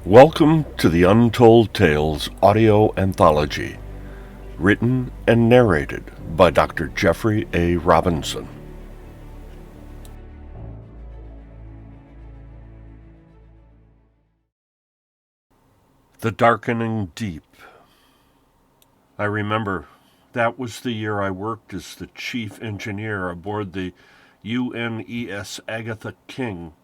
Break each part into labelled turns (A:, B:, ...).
A: Welcome to the Untold Tales audio anthology, written and narrated by Dr. Jeffrey A. Robinson. The Darkening Deep. I remember that was the year I worked as the chief engineer aboard the UNES Agatha King.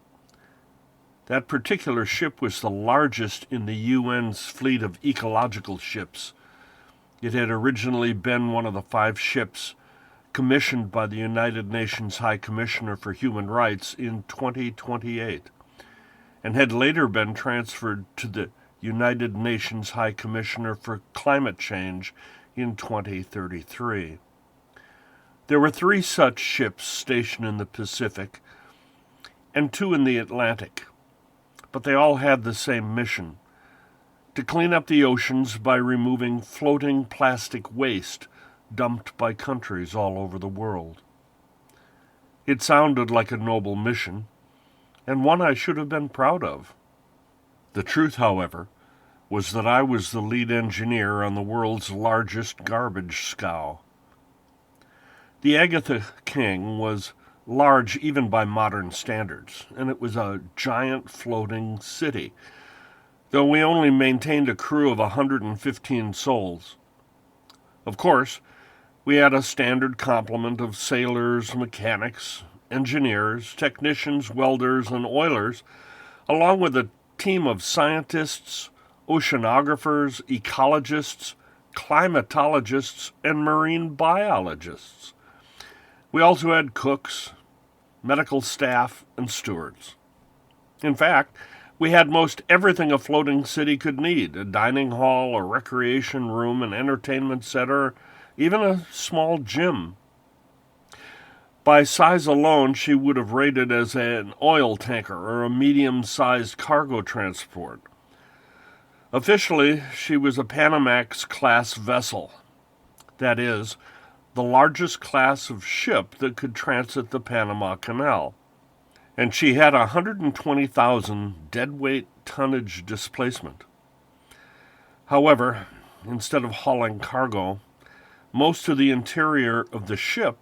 A: That particular ship was the largest in the UN's fleet of ecological ships. It had originally been one of the 5 ships commissioned by the United Nations High Commissioner for Human Rights in 2028, and had later been transferred to the United Nations High Commissioner for Climate Change in 2033. There were 3 such ships stationed in the Pacific and 2 in the Atlantic, but they all had the same mission: to clean up the oceans by removing floating plastic waste dumped by countries all over the world. It sounded like a noble mission, and one I should have been proud of. The truth, however, was that I was the lead engineer on the world's largest garbage scow. The Agatha King was large even by modern standards, and it was a giant floating city, though we only maintained a crew of 115 souls. Of course, we had a standard complement of sailors, mechanics, engineers, technicians, welders, and oilers, along with a team of scientists, oceanographers, ecologists, climatologists, and marine biologists. We also had cooks, medical staff, and stewards. In fact, we had most everything a floating city could need: a dining hall, a recreation room, an entertainment center, even a small gym. By size alone, she would have rated as an oil tanker or a medium-sized cargo transport. Officially, she was a Panamax-class vessel. That is, the largest class of ship that could transit the Panama Canal. And she had 120,000 deadweight tonnage displacement. However, instead of hauling cargo, most of the interior of the ship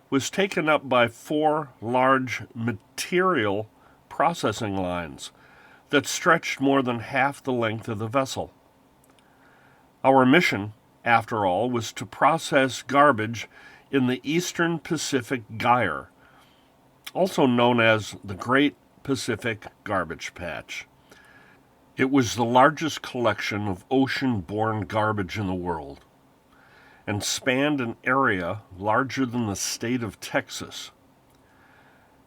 A: was taken up by 4 large material processing lines that stretched more than half the length of the vessel. Our mission, after all, was to process garbage in the Eastern Pacific Gyre, also known as the Great Pacific Garbage Patch. It was the largest collection of ocean-borne garbage in the world, and spanned an area larger than the state of Texas.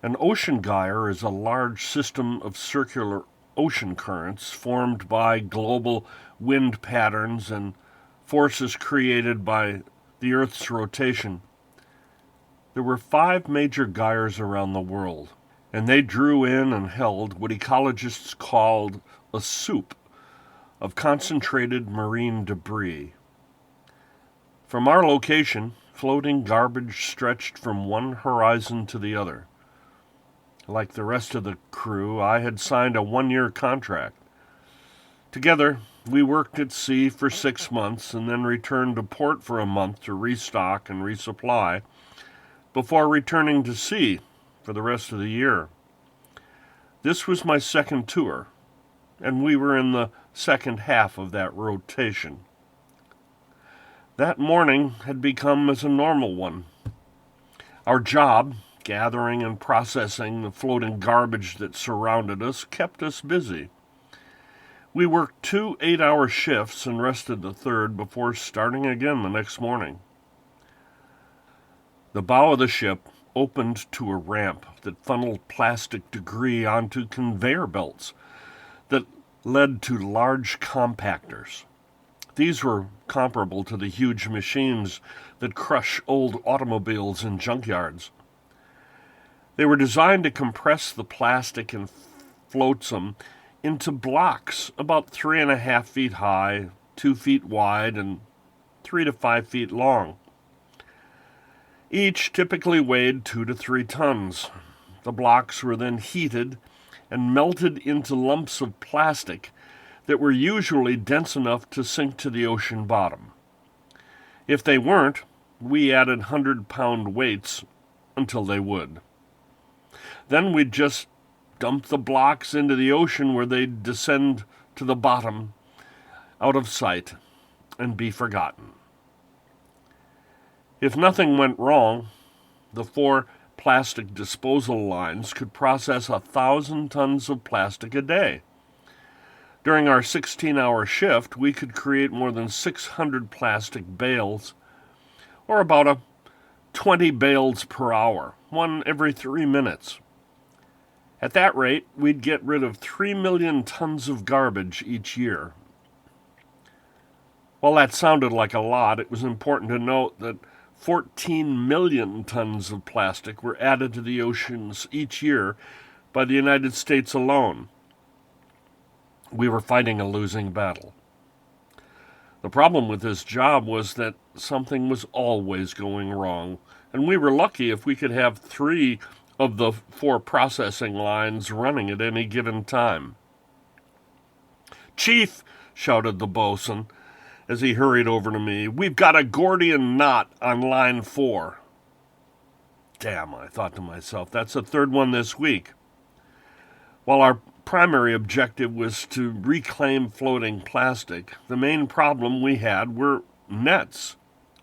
A: An ocean gyre is a large system of circular ocean currents formed by global wind patterns and forces created by the Earth's rotation. There were 5 major gyres around the world, and they drew in and held what ecologists called a soup of concentrated marine debris. From our location, floating garbage stretched from one horizon to the other. Like the rest of the crew, I had signed a 1-year contract. Together, we worked at sea for 6 months and then returned to port for a month to restock and resupply, before returning to sea for the rest of the year. This was my second tour, and we were in the second half of that rotation. That morning had become as a normal one. Our job, gathering and processing the floating garbage that surrounded us, kept us busy. We worked 2 8-hour shifts and rested the third before starting again the next morning. The bow of the ship opened to a ramp that funneled plastic debris onto conveyor belts that led to large compactors. These were comparable to the huge machines that crush old automobiles in junkyards. They were designed to compress the plastic and flotsam into blocks about 3.5 feet high, 2 feet wide, and 3 to 5 feet long. Each typically weighed 2 to 3 tons. The blocks were then heated and melted into lumps of plastic that were usually dense enough to sink to the ocean bottom. If they weren't, we added 100-pound weights until they would. Then we'd just dump the blocks into the ocean where they'd descend to the bottom, out of sight, and be forgotten. If nothing went wrong, the 4 plastic disposal lines could process 1,000 tons of plastic a day. During our 16-hour shift, we could create more than 600 plastic bales, or about 20 bales per hour, one every 3 minutes. At that rate, we'd get rid of 3 million tons of garbage each year. While that sounded like a lot, it was important to note that 14 million tons of plastic were added to the oceans each year by the United States alone. We were fighting a losing battle. The problem with this job was that something was always going wrong, and we were lucky if we could have 3 of the 4 processing lines running at any given time. "Chief," shouted the bosun as he hurried over to me, "we've got a Gordian knot on line 4. Damn, I thought to myself, that's the 3rd one this week. While our primary objective was to reclaim floating plastic, the main problem we had were nets,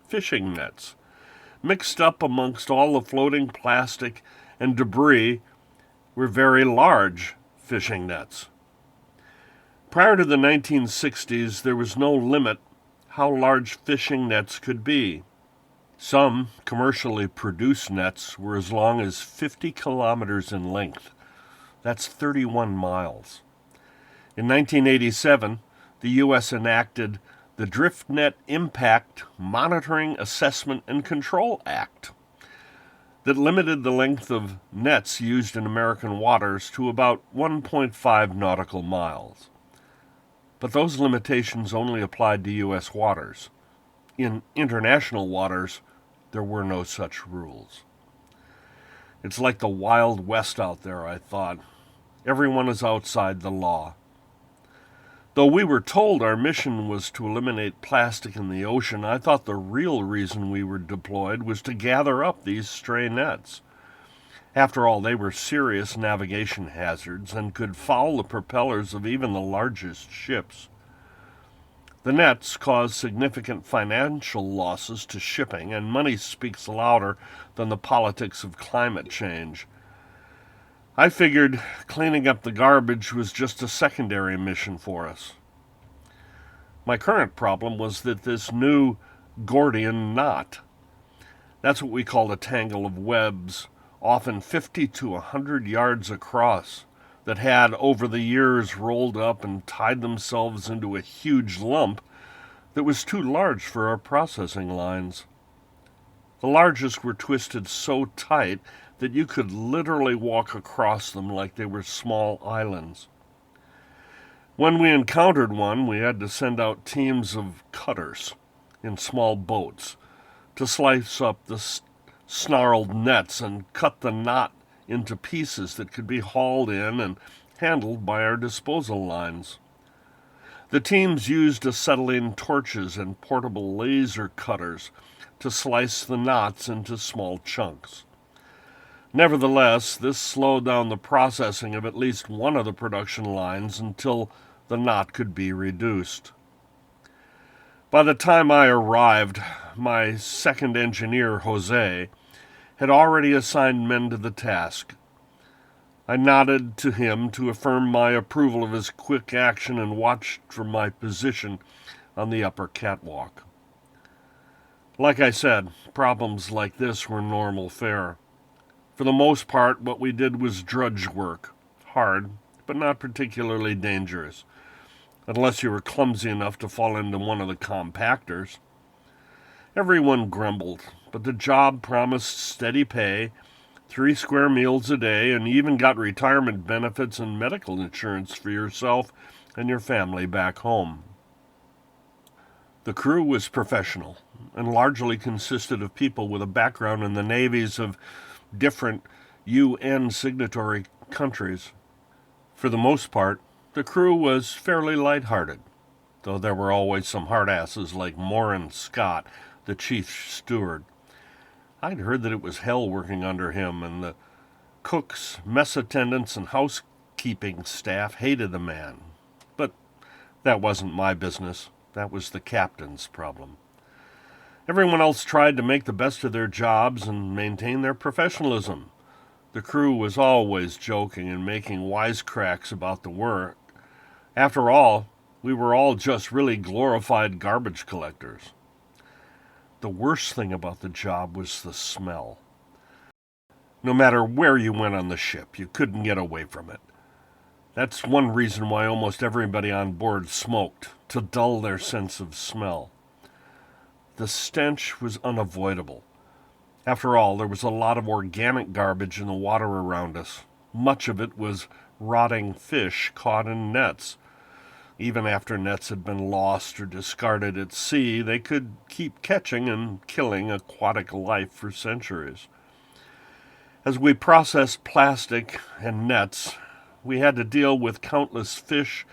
A: fishing nets. Mixed up amongst all the floating plastic and debris were very large fishing nets. Prior to the 1960s, there was no limit how large fishing nets could be. Some commercially produced nets were as long as 50 kilometers in length. That's 31 miles. In 1987, the U.S. enacted the Drift Net Impact Monitoring, Assessment, and Control Act that limited the length of nets used in American waters to about 1.5 nautical miles. But those limitations only applied to U.S. waters. In international waters, there were no such rules. It's like the Wild West out there, I thought. Everyone is outside the law. Though we were told our mission was to eliminate plastic in the ocean, I thought the real reason we were deployed was to gather up these stray nets. After all, they were serious navigation hazards and could foul the propellers of even the largest ships. The nets caused significant financial losses to shipping, and money speaks louder than the politics of climate change. I figured cleaning up the garbage was just a secondary mission for us. My current problem was that this new Gordian knot, that's what we call a tangle of webs, often 50 to 100 yards across, that had over the years rolled up and tied themselves into a huge lump that was too large for our processing lines. The largest were twisted so tight that you could literally walk across them like they were small islands. When we encountered one, we had to send out teams of cutters in small boats to slice up the snarled nets and cut the knot into pieces that could be hauled in and handled by our disposal lines. The teams used acetylene torches and portable laser cutters to slice the knots into small chunks. Nevertheless, this slowed down the processing of at least one of the production lines until the knot could be reduced. By the time I arrived, my second engineer, Jose, had already assigned men to the task. I nodded to him to affirm my approval of his quick action and watched from my position on the upper catwalk. Like I said, problems like this were normal fare. For the most part, what we did was drudge work, hard, but not particularly dangerous, unless you were clumsy enough to fall into one of the compactors. Everyone grumbled, but the job promised steady pay, 3 square meals a day, and you even got retirement benefits and medical insurance for yourself and your family back home. The crew was professional and largely consisted of people with a background in the navies of different UN signatory countries. For the most part, The crew was fairly light-hearted, though there were always some hard-asses like Morin Scott, the chief steward. I'd heard that it was hell working under him, and the cooks, mess attendants, and housekeeping staff hated the man. But that wasn't my business. That was the captain's problem. Everyone else tried to make the best of their jobs and maintain their professionalism. The crew was always joking and making wisecracks about the work. After all, we were all just really glorified garbage collectors. The worst thing about the job was the smell. No matter where you went on the ship, you couldn't get away from it. That's one reason why almost everybody on board smoked, to dull their sense of smell. The stench was unavoidable. After all, there was a lot of organic garbage in the water around us. Much of it was rotting fish caught in nets. Even after nets had been lost or discarded at sea, they could keep catching and killing aquatic life for centuries. As we processed plastic and nets, we had to deal with countless fish,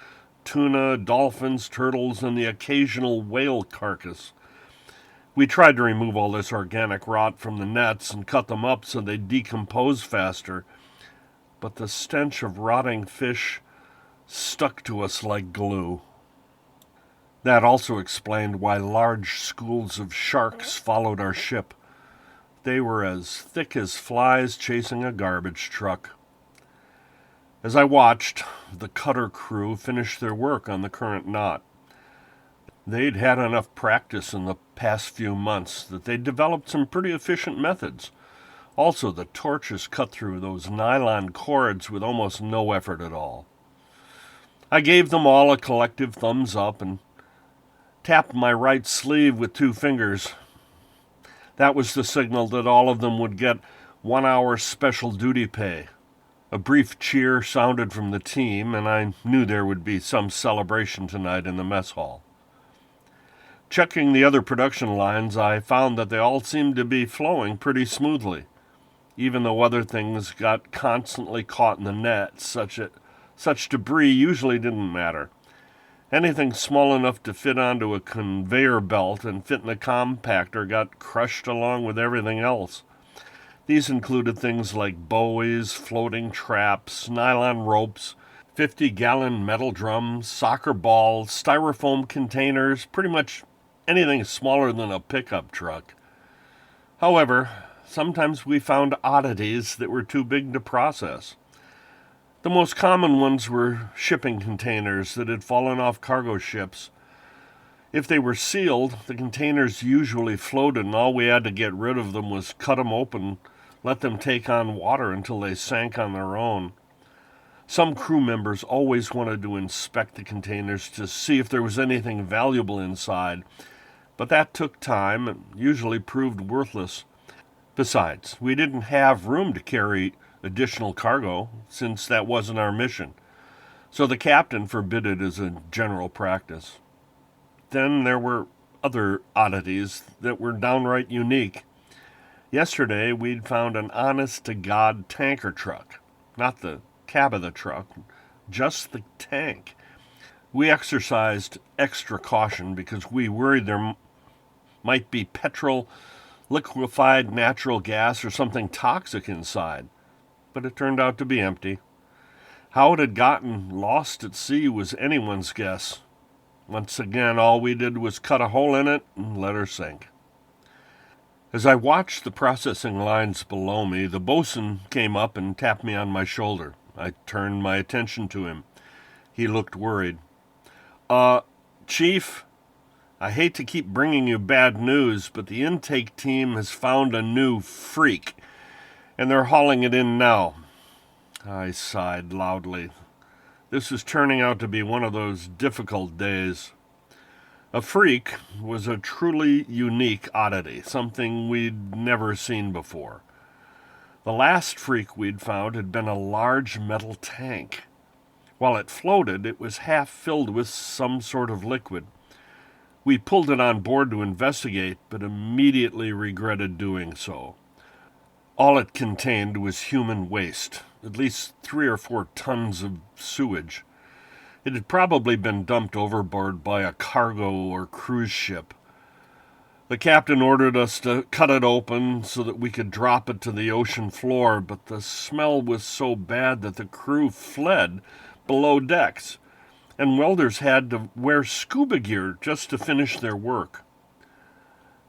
A: tuna, dolphins, turtles, and the occasional whale carcass. We tried to remove all this organic rot from the nets and cut them up so they'd decompose faster, but the stench of rotting fish stuck to us like glue. That also explained why large schools of sharks followed our ship. They were as thick as flies chasing a garbage truck. As I watched, the cutter crew finish their work on the current knot. They'd had enough practice in the past few months that they'd developed some pretty efficient methods. Also, the torches cut through those nylon cords with almost no effort at all. I gave them all a collective thumbs up and tapped my right sleeve with 2 fingers. That was the signal that all of them would get 1 hour special duty pay. A brief cheer sounded from the team, and I knew there would be some celebration tonight in the mess hall. Checking the other production lines, I found that they all seemed to be flowing pretty smoothly, even though other things got constantly caught in the net. Such debris usually didn't matter. Anything small enough to fit onto a conveyor belt and fit in a compactor got crushed along with everything else. These included things like buoys, floating traps, nylon ropes, 50-gallon metal drums, soccer balls, styrofoam containers, pretty much anything smaller than a pickup truck. However, sometimes we found oddities that were too big to process. The most common ones were shipping containers that had fallen off cargo ships. If they were sealed, the containers usually floated, and all we had to get rid of them was cut them open, let them take on water until they sank on their own. Some crew members always wanted to inspect the containers to see if there was anything valuable inside, but that took time and usually proved worthless. Besides, we didn't have room to carry additional cargo, since that wasn't our mission, so the captain forbid it as a general practice. Then there were other oddities that were downright unique. Yesterday, we'd found an honest-to-God tanker truck. Not the cab of the truck, just the tank. We exercised extra caution because we worried there might be petrol, liquefied natural gas, or something toxic inside. But it turned out to be empty. How it had gotten lost at sea was anyone's guess. Once again, all we did was cut a hole in it and let her sink. As I watched the processing lines below me, the bosun came up and tapped me on my shoulder. I turned my attention to him. He looked worried. Chief, I hate to keep bringing you bad news, but the intake team has found a new freak, and they're hauling it in now." I sighed loudly. This was turning out to be one of those difficult days. A freak was a truly unique oddity, something we'd never seen before. The last freak we'd found had been a large metal tank. While it floated, it was half filled with some sort of liquid. We pulled it on board to investigate, but immediately regretted doing so. All it contained was human waste, at least 3 or 4 tons of sewage. It had probably been dumped overboard by a cargo or cruise ship. The captain ordered us to cut it open so that we could drop it to the ocean floor, but the smell was so bad that the crew fled below decks, and welders had to wear scuba gear just to finish their work.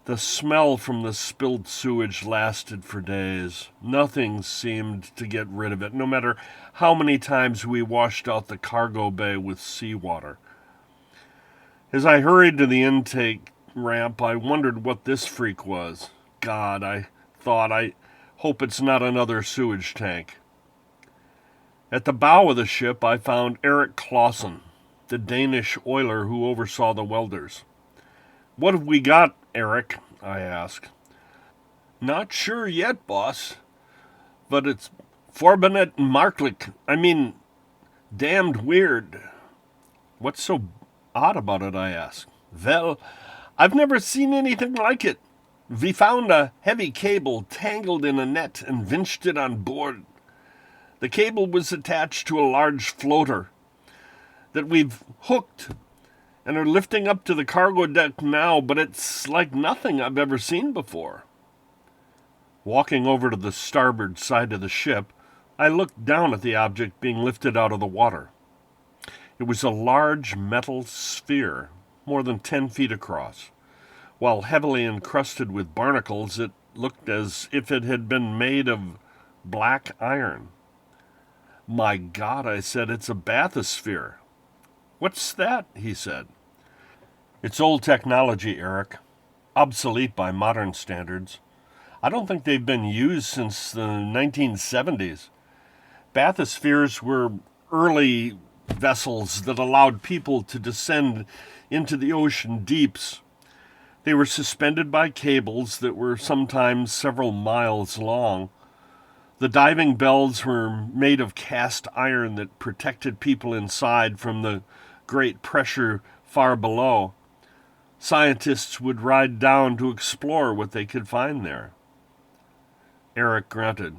A: The smell from the spilled sewage lasted for days. Nothing seemed to get rid of it, no matter how many times we washed out the cargo bay with seawater. As I hurried to the intake ramp, I wondered what this freak was. God, I thought, I hope it's not another sewage tank. At the bow of the ship, I found Eric Clausen, the Danish oiler who oversaw the welders. "What have we got, Eric?" I asked. "Not sure yet, boss. But it's Forbinet Marklik. Damned weird." "What's so odd about it?" I asked. "Well, I've never seen anything like it. We found a heavy cable tangled in a net and vinched it on board. The cable was attached to a large floater that we've hooked and are lifting up to the cargo deck now, but it's like nothing I've ever seen before." Walking over to the starboard side of the ship, I looked down at the object being lifted out of the water. It was a large metal sphere, more than 10 feet across. While heavily encrusted with barnacles, it looked as if it had been made of black iron. "My God," I said, "it's a bathysphere." "What's that?" he said. "It's old technology, Eric. Obsolete by modern standards. I don't think they've been used since the 1970s. Bathyspheres were early vessels that allowed people to descend into the ocean deeps. They were suspended by cables that were sometimes several miles long. The diving bells were made of cast iron that protected people inside from the great pressure far below. Scientists would ride down to explore what they could find there." Eric grunted.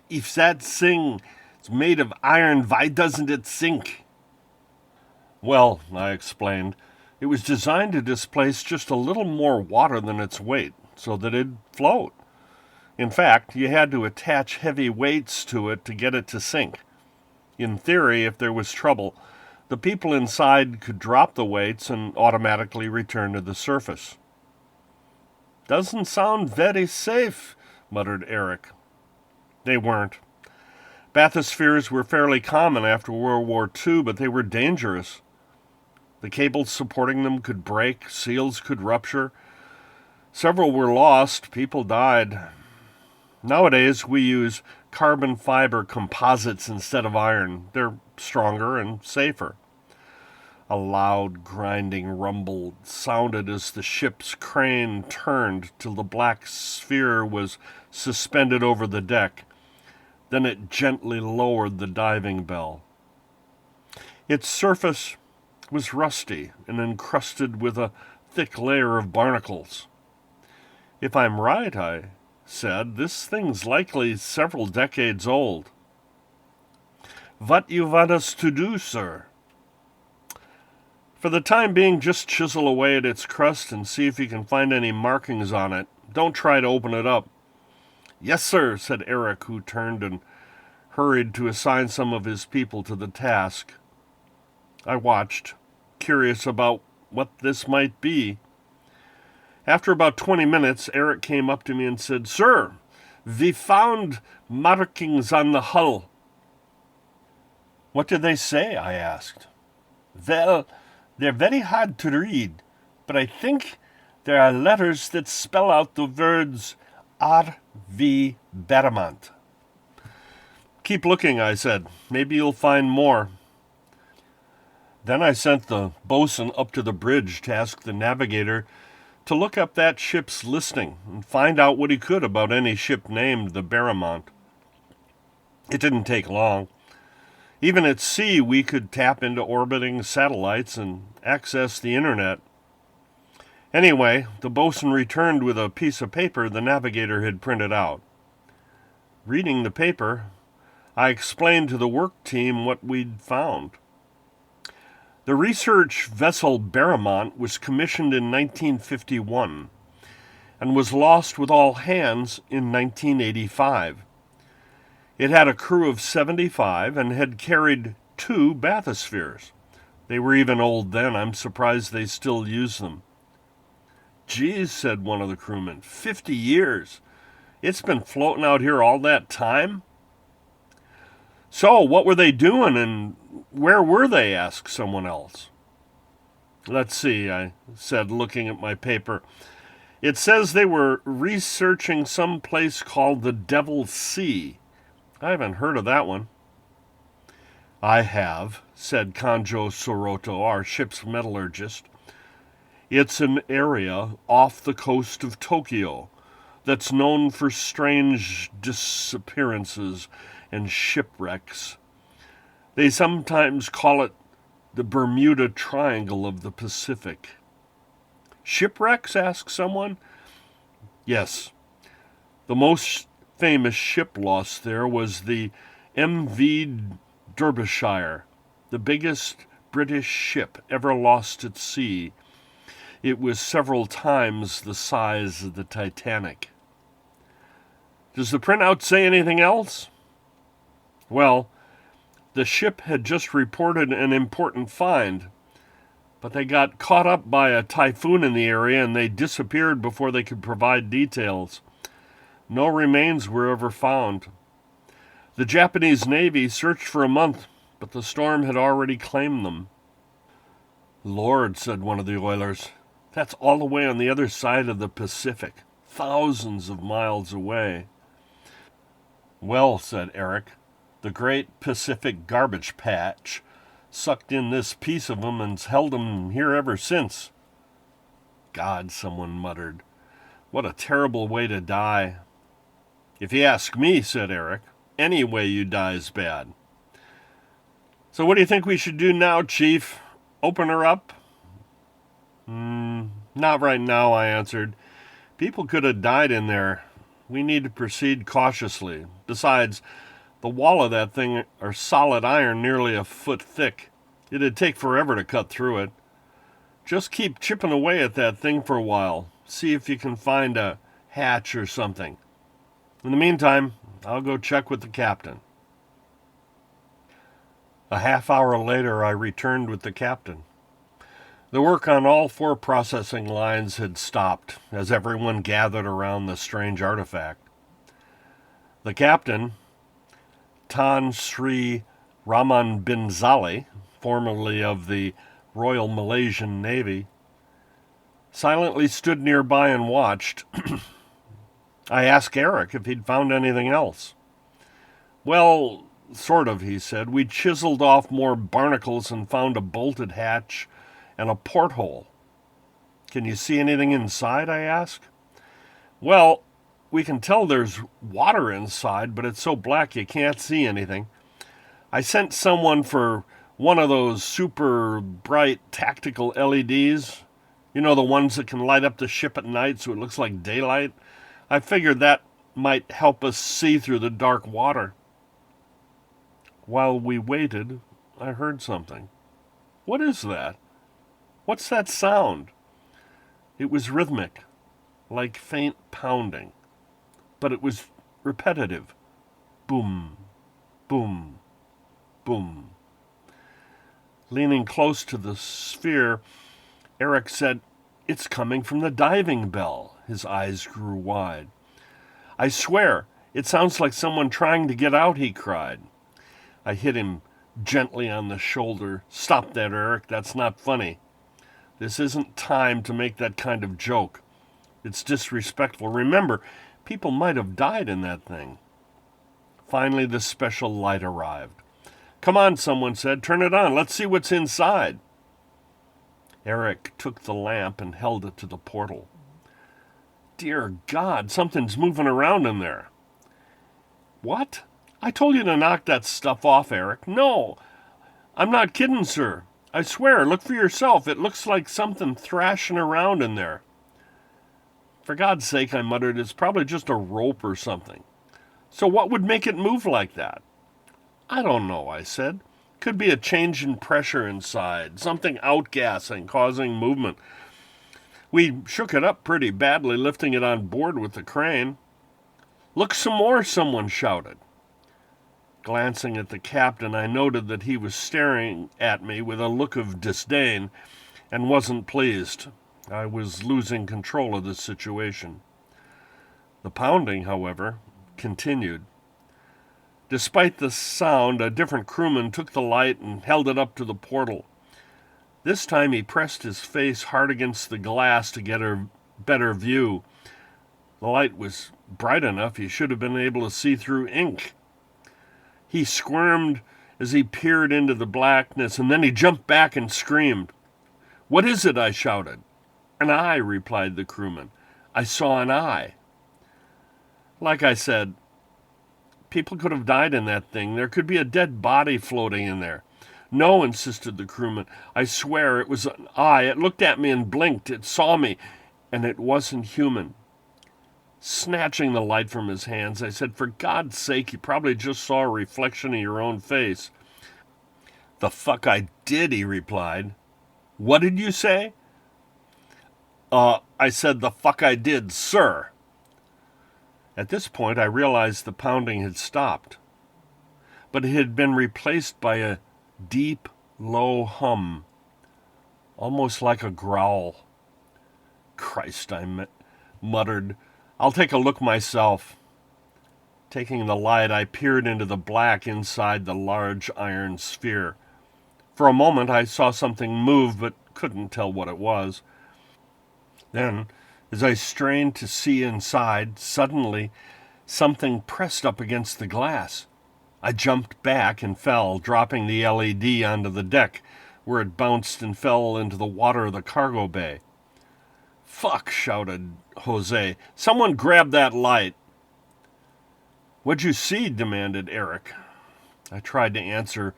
A: "If that thing is made of iron, why doesn't it sink?" "Well," I explained, "it was designed to displace just a little more water than its weight, so that it'd float. In fact, you had to attach heavy weights to it to get it to sink. In theory, if there was trouble, the people inside could drop the weights and automatically return to the surface." "Doesn't sound very safe," muttered Eric. They weren't. Bathyspheres were fairly common after World War II, but they were dangerous. The cables supporting them could break, seals could rupture. Several were lost, people died. Nowadays, we use carbon fiber composites instead of iron. They're stronger and safer. A loud, grinding rumble sounded as the ship's crane turned till the black sphere was suspended over the deck. Then it gently lowered the diving bell. Its surface was rusty and encrusted with a thick layer of barnacles. "If I'm right," I said, "this thing's likely several decades old." "What you want us to do, sir?" "For the time being, just chisel away at its crust and see if you can find any markings on it. Don't try to open it up." "Yes, sir," said Eric, who turned and hurried to assign some of his people to the task. I watched, curious about what this might be. After about 20 minutes, Eric came up to me and said, "Sir, we found markings on the hull." "What did they say?" I asked. "Well, they're very hard to read, but I think there are letters that spell out the words R.V. Beramont." "Keep looking," I said. "Maybe you'll find more." Then I sent the bosun up to the bridge to ask the navigator to look up that ship's listing and find out what he could about any ship named the Beramont. It didn't take long. Even at sea, we could tap into orbiting satellites and access the internet. Anyway, the bosun returned with a piece of paper the navigator had printed out. Reading the paper, I explained to the work team what we'd found. The research vessel Barramont was commissioned in 1951 and was lost with all hands in 1985. It had a crew of 75 and had carried 2 bathyspheres. They were even old then. I'm surprised they still use them. Geez, said one of the crewmen, 50 years. It's been floating out here all that time? So, what were they doing and where were they? Asked someone else. Let's see, I said, looking at my paper. It says they were researching some place called the Devil's Sea. I haven't heard of that one. I have, said Kanjo Soroto, our ship's metallurgist. It's an area off the coast of Tokyo that's known for strange disappearances and shipwrecks. They sometimes call it the Bermuda Triangle of the Pacific. Shipwrecks? Asked someone. Yes. The most famous ship lost there was the MV Derbyshire, the biggest British ship ever lost at sea. It was several times the size of the Titanic. Does the printout say anything else? Well, the ship had just reported an important find, but they got caught up by a typhoon in the area and they disappeared before they could provide details. No remains were ever found. The Japanese Navy searched for a month, but the storm had already claimed them. Lord, said one of the oilers, that's all the way on the other side of the Pacific, thousands of miles away. Well, said Eric, the great Pacific garbage patch sucked in this piece of 'em and's held 'em here ever since. God, someone muttered. What a terrible way to die. If you ask me, said Eric, any way you die's bad. So what do you think we should do now, Chief? Open her up? Not right now, I answered. People could have died in there. We need to proceed cautiously. Besides, the wall of that thing are solid iron nearly a foot thick. It'd take forever to cut through it. Just keep chipping away at that thing for a while. See if you can find a hatch or something. In the meantime, I'll go check with the captain. A half hour later, I returned with the captain. The work on all 4 processing lines had stopped as everyone gathered around the strange artifact. The captain, Tan Sri Raman Binzali, formerly of the Royal Malaysian Navy, silently stood nearby and watched. I asked Eric if he'd found anything else. Well, sort of, he said. We chiseled off more barnacles and found a bolted hatch and a porthole. Can you see anything inside? I asked. Well, we can tell there's water inside, but it's so black you can't see anything. I sent someone for one of those super bright tactical LEDs. You know, the ones that can light up the ship at night so it looks like daylight. I figured that might help us see through the dark water. While we waited, I heard something. What is that? What's that sound? It was rhythmic, like faint pounding, but it was repetitive. Boom, boom, boom. Leaning close to the sphere, Eric said, "It's coming from the diving bell." His eyes grew wide. "I swear, it sounds like someone trying to get out," he cried. I hit him gently on the shoulder. "Stop that, Eric. That's not funny. This isn't time to make that kind of joke. It's disrespectful. Remember, people might have died in that thing." Finally, the special light arrived. "Come on," someone said. "Turn it on. Let's see what's inside." Eric took the lamp and held it to the portal. "Dear God, something's moving around in there." "What? I told you to knock that stuff off, Eric." "No, I'm not kidding, sir. I swear, look for yourself. It looks like something thrashing around in there." "For God's sake," I muttered, "it's probably just a rope or something." "So what would make it move like that?" I don't know, I said. Could be a change in pressure inside, something outgassing, causing movement. We shook it up pretty badly, lifting it on board with the crane. Look some more, someone shouted. Glancing at the captain, I noted that he was staring at me with a look of disdain and wasn't pleased. I was losing control of the situation. The pounding, however, continued. Despite the sound, a different crewman took the light and held it up to the portal. This time he pressed his face hard against the glass to get a better view. The light was bright enough he should have been able to see through ink. He squirmed as he peered into the blackness, and then he jumped back and screamed. "What is it?" I shouted. "An eye," replied the crewman. "I saw an eye." Like I said, people could have died in that thing. There could be a dead body floating in there. "No," insisted the crewman. "I swear it was an eye. It looked at me and blinked. It saw me, and it wasn't human." Snatching the light from his hands, I said, "For God's sake, you probably just saw a reflection of your own face." "The fuck I did," he replied. "What did you say?" I said, "The fuck I did, sir." At this point, I realized the pounding had stopped, but it had been replaced by a deep, low hum, almost like a growl. "Christ," I muttered. "I'll take a look myself." Taking the light, I peered into the black inside the large iron sphere. For a moment, I saw something move, but couldn't tell what it was. Then, as I strained to see inside, suddenly something pressed up against the glass. I jumped back and fell, dropping the LED onto the deck, where it bounced and fell into the water of the cargo bay. "Fuck," shouted Jose. "Someone grab that light." "What'd you see?" demanded Eric. I tried to answer,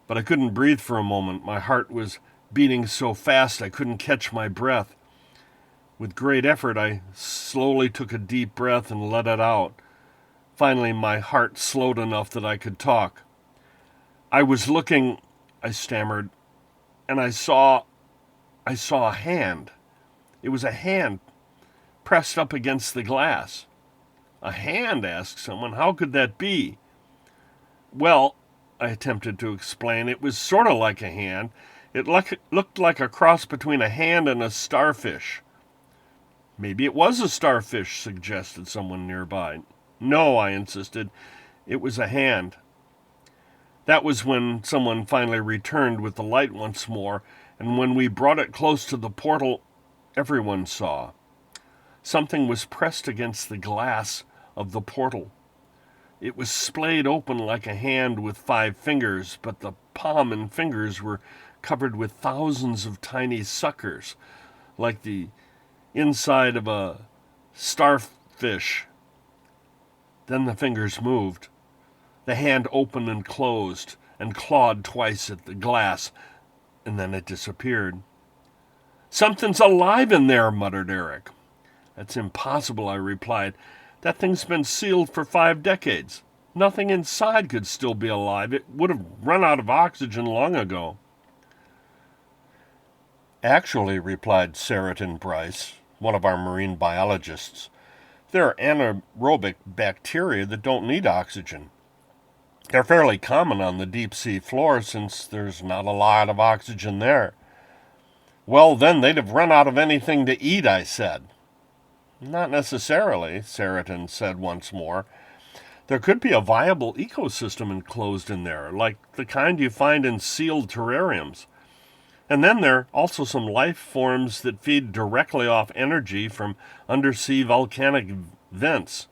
A: but I couldn't breathe for a moment. My heart was beating so fast I couldn't catch my breath. With great effort, I slowly took a deep breath and let it out. Finally, my heart slowed enough that I could talk. "I was looking," I stammered, "and I saw a hand. It was a hand pressed up against the glass." "A hand?" asked someone. "How could that be?" "Well," I attempted to explain, "it was sort of like a hand. It looked like a cross between a hand and a starfish." "Maybe it was a starfish," suggested someone nearby. "No," I insisted. "It was a hand." That was when someone finally returned with the light once more, and when we brought it close to the portal, everyone saw. Something was pressed against the glass of the portal. It was splayed open like a hand with 5 fingers, but the palm and fingers were covered with thousands of tiny suckers, like the inside of a starfish. Then the fingers moved. The hand opened and closed and clawed twice at the glass, and then it disappeared. "Something's alive in there," muttered Eric. "That's impossible," I replied. "That thing's been sealed for 5 decades. Nothing inside could still be alive. It would have run out of oxygen long ago." "Actually," replied Seriton Bryce, one of our marine biologists, "there are anaerobic bacteria that don't need oxygen. They're fairly common on the deep-sea floor since there's not a lot of oxygen there." "Well, then they'd have run out of anything to eat," I said. "Not necessarily," Seriton said once more. "There could be a viable ecosystem enclosed in there, like the kind you find in sealed terrariums. And then there are also some life forms that feed directly off energy from undersea volcanic vents."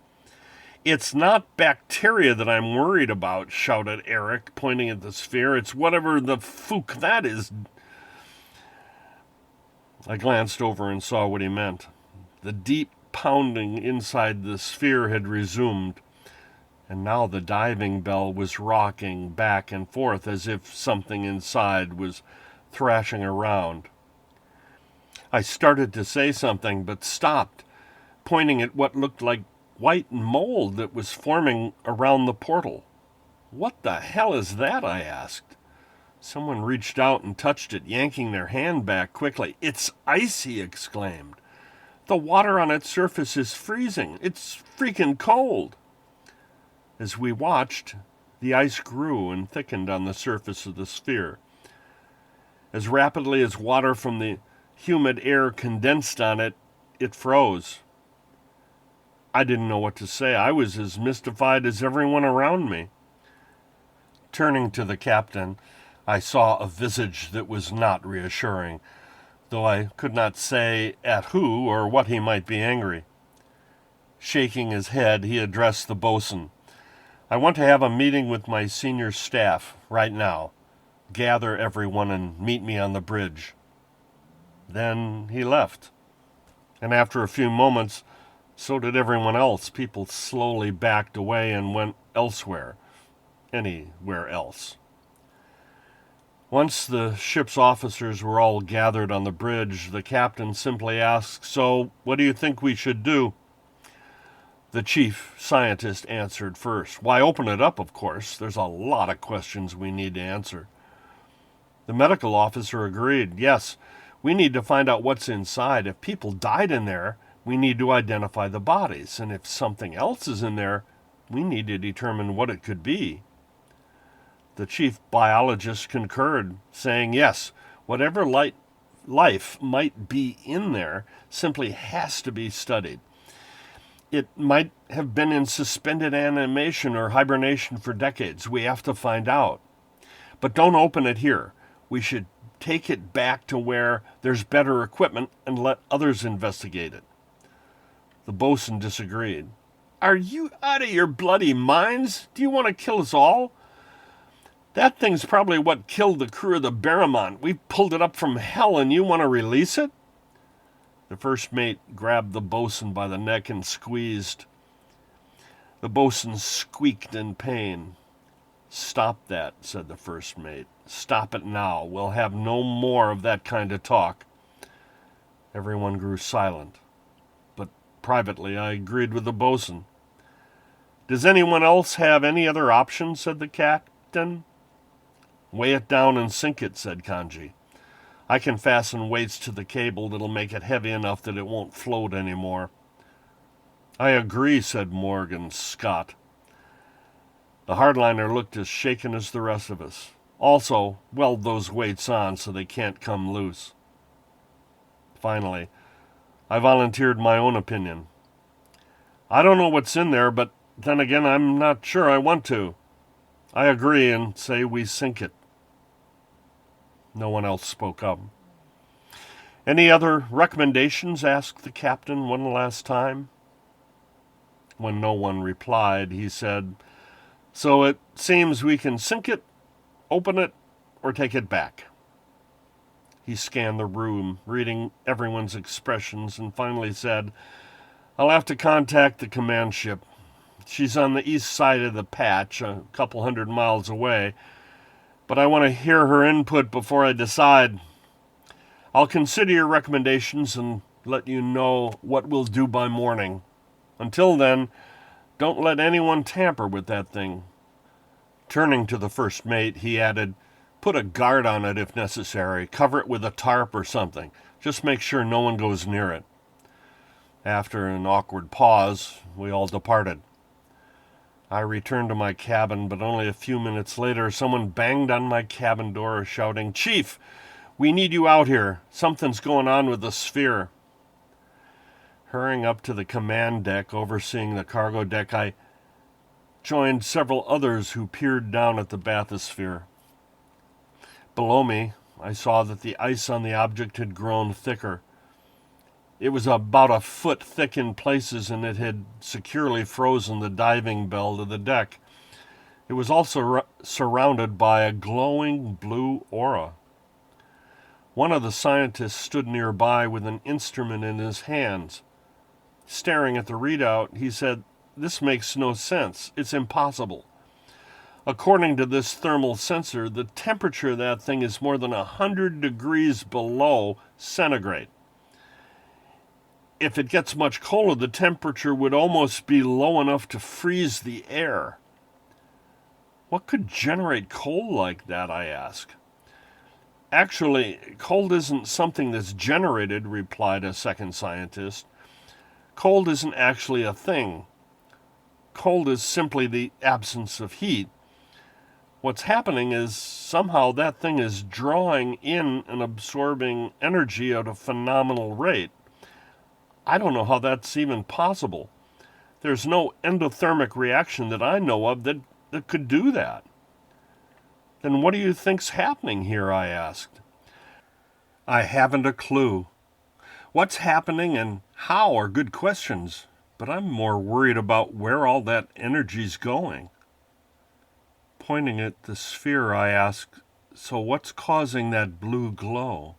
A: "It's not bacteria that I'm worried about," shouted Eric, pointing at the sphere. "It's whatever the fook that is." I glanced over and saw what he meant. The deep pounding inside the sphere had resumed, and now the diving bell was rocking back and forth as if something inside was thrashing around. I started to say something, but stopped, pointing at what looked like white mold that was forming around the portal. "What the hell is that?" I asked. Someone reached out and touched it, yanking their hand back quickly. "It's ice," he exclaimed. "The water on its surface is freezing. It's freaking cold." As we watched, the ice grew and thickened on the surface of the sphere. As rapidly as water from the humid air condensed on it, it froze. I didn't know what to say. I was as mystified as everyone around me. Turning to the captain, I saw a visage that was not reassuring, though I could not say at who or what he might be angry. Shaking his head, he addressed the bosun. "I want to have a meeting with my senior staff right now. Gather everyone and meet me on the bridge." Then he left. And after a few moments, so did everyone else. People slowly backed away and went elsewhere. Anywhere else. Once the ship's officers were all gathered on the bridge, the captain simply asked, "So, what do you think we should do?" The chief scientist answered first. "Why, open it up, of course. There's a lot of questions we need to answer." The medical officer agreed. "Yes, we need to find out what's inside. If people died in there, we need to identify the bodies. And if something else is in there, we need to determine what it could be." The chief biologist concurred, saying, "Yes, whatever life might be in there simply has to be studied. It might have been in suspended animation or hibernation for decades. We have to find out. But don't open it here. We should take it back to where there's better equipment and let others investigate it." The bosun disagreed. "Are you out of your bloody minds? Do you want to kill us all? That thing's probably what killed the crew of the Barramont. We pulled it up from hell and you want to release it?" The first mate grabbed the bosun by the neck and squeezed. The bosun squeaked in pain. "Stop that," said the first mate. "Stop it now. We'll have no more of that kind of talk." Everyone grew silent, but privately I agreed with the bosun. "Does anyone else have any other options?" said the captain. "Weigh it down and sink it," said Kanji. "I can fasten weights to the cable that'll make it heavy enough that it won't float anymore." "I agree," said Morgan Scott. The hardliner looked as shaken as the rest of us. "Also, weld those weights on so they can't come loose." Finally, I volunteered my own opinion. "I don't know what's in there, but then again, I'm not sure I want to. I agree and say we sink it." No one else spoke up. "Any other recommendations?" asked the captain one last time. When no one replied, he said, "So it seems we can sink it, open it, or take it back." He scanned the room, reading everyone's expressions, and finally said, "I'll have to contact the command ship. She's on the east side of the patch, a couple 100 miles away, but I want to hear her input before I decide. I'll consider your recommendations and let you know what we'll do by morning. Until then, don't let anyone tamper with that thing." Turning to the first mate, he added, "Put a guard on it if necessary. Cover it with a tarp or something. Just make sure no one goes near it." After an awkward pause, we all departed. I returned to my cabin, but only a few minutes later, someone banged on my cabin door, shouting, "Chief, we need you out here. Something's going on with the sphere." Hurrying up to the command deck overseeing the cargo deck, I joined several others who peered down at the bathysphere. Below me, I saw that the ice on the object had grown thicker. It was about a foot thick in places, and it had securely frozen the diving bell to the deck. It was also surrounded by a glowing blue aura. One of the scientists stood nearby with an instrument in his hands. Staring at the readout, he said, "This makes no sense. It's impossible. According to this thermal sensor, the temperature of that thing is more than 100 degrees below centigrade. If it gets much colder, the temperature would almost be low enough to freeze the air." What could generate cold like that, I asked. Actually, cold isn't something that's generated, replied a second scientist. Cold isn't actually a thing. Cold is simply the absence of heat. What's happening is somehow that thing is drawing in and absorbing energy at a phenomenal rate. I don't know how that's even possible. There's no endothermic reaction that I know of that could do that. Then what do you think's happening here, I asked. I haven't a clue. What's happening and how are good questions, but I'm more worried about where all that energy's going. Pointing at the sphere, I asked, so what's causing that blue glow?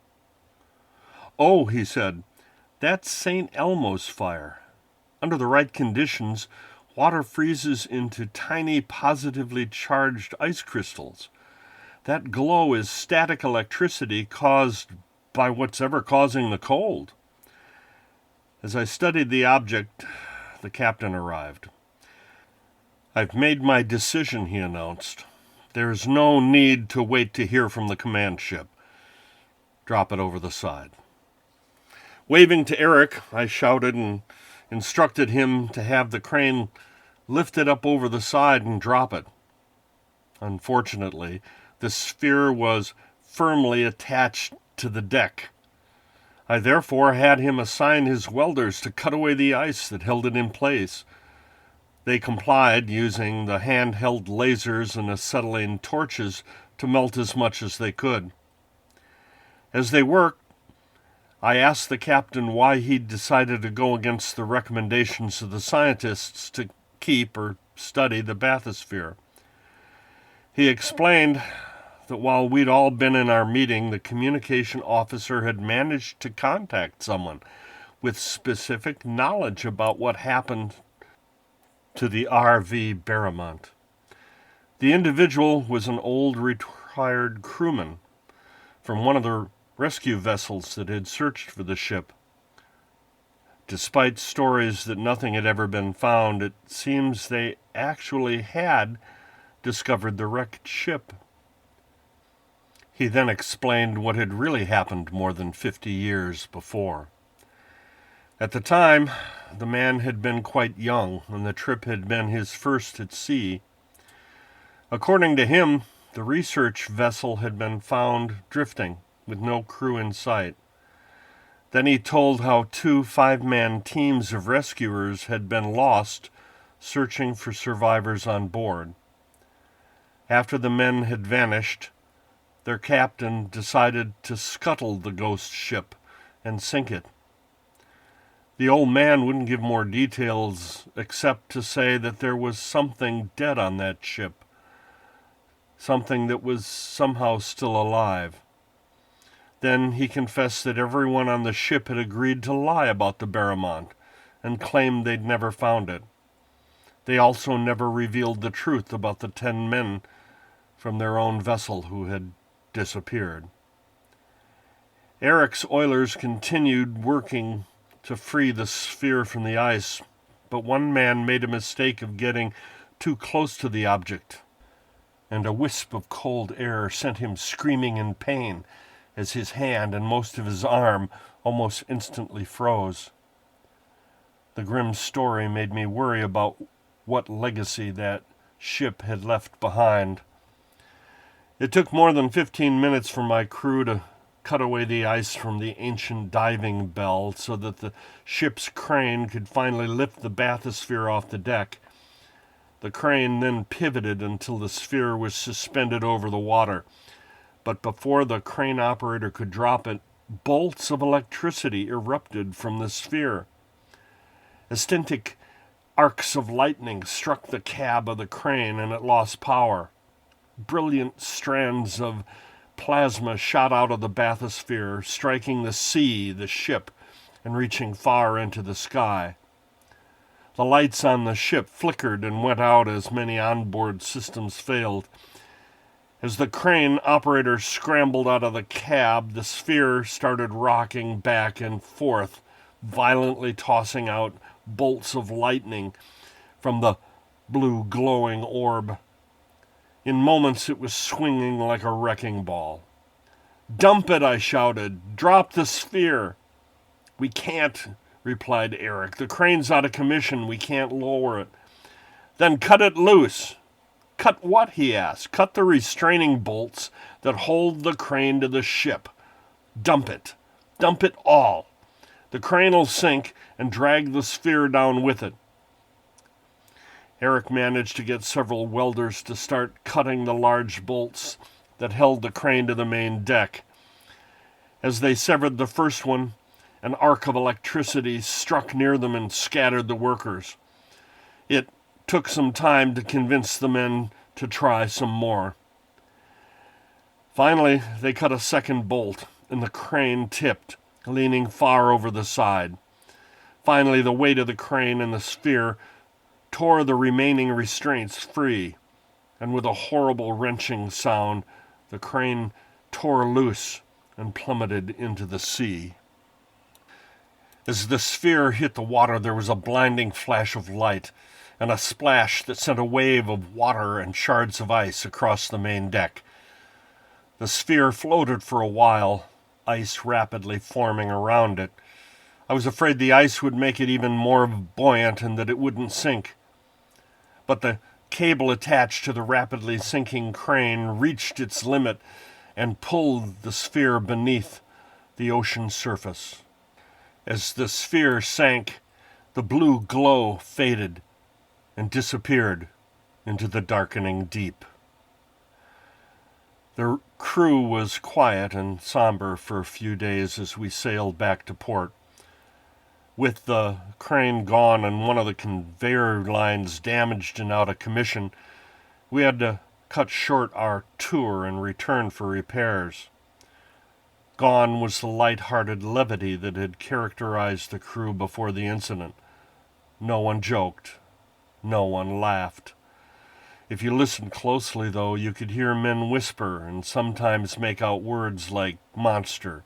A: Oh, he said, that's St. Elmo's fire. Under the right conditions, water freezes into tiny positively charged ice crystals. That glow is static electricity caused by what's ever causing the cold. As I studied the object, the captain arrived. I've made my decision, he announced. There's no need to wait to hear from the command ship. Drop it over the side. Waving to Eric, I shouted and instructed him to have the crane lifted up over the side and drop it. Unfortunately, the sphere was firmly attached to the deck. I therefore had him assign his welders to cut away the ice that held it in place. They complied, using the handheld lasers and acetylene torches to melt as much as they could. As they worked, I asked the captain why he'd decided to go against the recommendations of the scientists to keep or study the bathysphere. He explained that while we'd all been in our meeting, the communication officer had managed to contact someone with specific knowledge about what happened to the RV Barramont. The individual was an old retired crewman from one of the rescue vessels that had searched for the ship. Despite stories that nothing had ever been found, it seems they actually had discovered the wrecked ship. He then explained what had really happened more than 50 years before. At the time, the man had been quite young, and the trip had been his first at sea. According to him, the research vessel had been found drifting, with no crew in sight. Then he told how 2 5-man teams of rescuers had been lost, searching for survivors on board. After the men had vanished, their captain decided to scuttle the ghost ship and sink it. The old man wouldn't give more details except to say that there was something dead on that ship, something that was somehow still alive. Then he confessed that everyone on the ship had agreed to lie about the Barramont and claimed they'd never found it. They also never revealed the truth about the 10 men from their own vessel who had disappeared. Eric's oilers continued working to free the sphere from the ice, but one man made a mistake of getting too close to the object, and a wisp of cold air sent him screaming in pain as his hand and most of his arm almost instantly froze. The grim story made me worry about what legacy that ship had left behind. It took more than 15 minutes for my crew to cut away the ice from the ancient diving bell so that the ship's crane could finally lift the bathysphere off the deck. The crane then pivoted until the sphere was suspended over the water. But before the crane operator could drop it, bolts of electricity erupted from the sphere. Extinct arcs of lightning struck the cab of the crane and it lost power. Brilliant strands of plasma shot out of the bathysphere, striking the sea, the ship, and reaching far into the sky. The lights on the ship flickered and went out as many onboard systems failed. As the crane operator scrambled out of the cab, the sphere started rocking back and forth, violently tossing out bolts of lightning from the blue glowing orb. In moments it was swinging like a wrecking ball. "Dump it," I shouted. "Drop the sphere." "We can't," replied Eric. "The crane's out of commission. We can't lower it." "Then cut it loose." "Cut what?" he asked. "Cut the restraining bolts that hold the crane to the ship. Dump it. Dump it all. The crane will sink and drag the sphere down with it." Eric managed to get several welders to start cutting the large bolts that held the crane to the main deck. As they severed the first one, an arc of electricity struck near them and scattered the workers. It took some time to convince the men to try some more. Finally, they cut a second bolt, and the crane tipped, leaning far over the side. Finally, the weight of the crane and the sphere tore the remaining restraints free, and with a horrible wrenching sound, the crane tore loose and plummeted into the sea. As the sphere hit the water, there was a blinding flash of light and a splash that sent a wave of water and shards of ice across the main deck. The sphere floated for a while, ice rapidly forming around it. I was afraid the ice would make it even more buoyant and that it wouldn't sink. But the cable attached to the rapidly sinking crane reached its limit and pulled the sphere beneath the ocean surface. As the sphere sank, the blue glow faded and disappeared into the darkening deep. The crew was quiet and somber for a few days as we sailed back to port. With the crane gone and one of the conveyor lines damaged and out of commission, we had to cut short our tour and return for repairs. Gone was the light-hearted levity that had characterized the crew before the incident. No one joked. No one laughed. If you listened closely, though, you could hear men whisper and sometimes make out words like monster,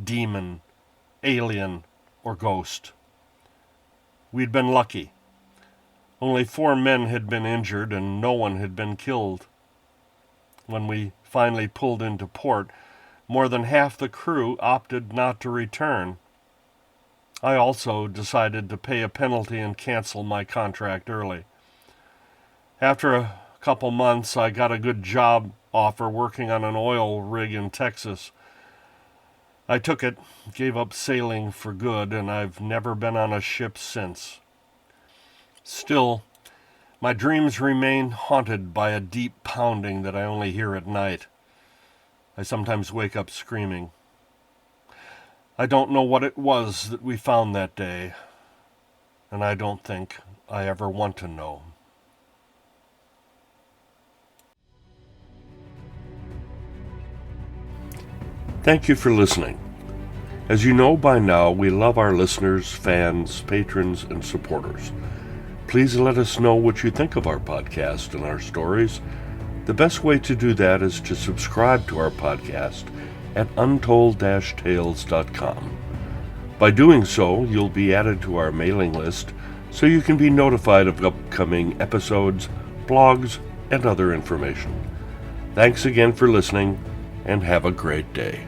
A: demon, alien, or ghost. We'd been lucky. Only 4 men had been injured and no one had been killed. When we finally pulled into port, more than half the crew opted not to return. I also decided to pay a penalty and cancel my contract early. After a couple months, I got a good job offer working on an oil rig in Texas. I took it, gave up sailing for good, and I've never been on a ship since. Still, my dreams remain haunted by a deep pounding that I only hear at night. I sometimes wake up screaming. I don't know what it was that we found that day, and I don't think I ever want to know. Thank you for listening. As you know by now, we love our listeners, fans, patrons, and supporters. Please let us know what you think of our podcast and our stories. The best way to do that is to subscribe to our podcast at untold-tales.com. By doing so, you'll be added to our mailing list so you can be notified of upcoming episodes, blogs, and other information. Thanks again for listening, and have a great day.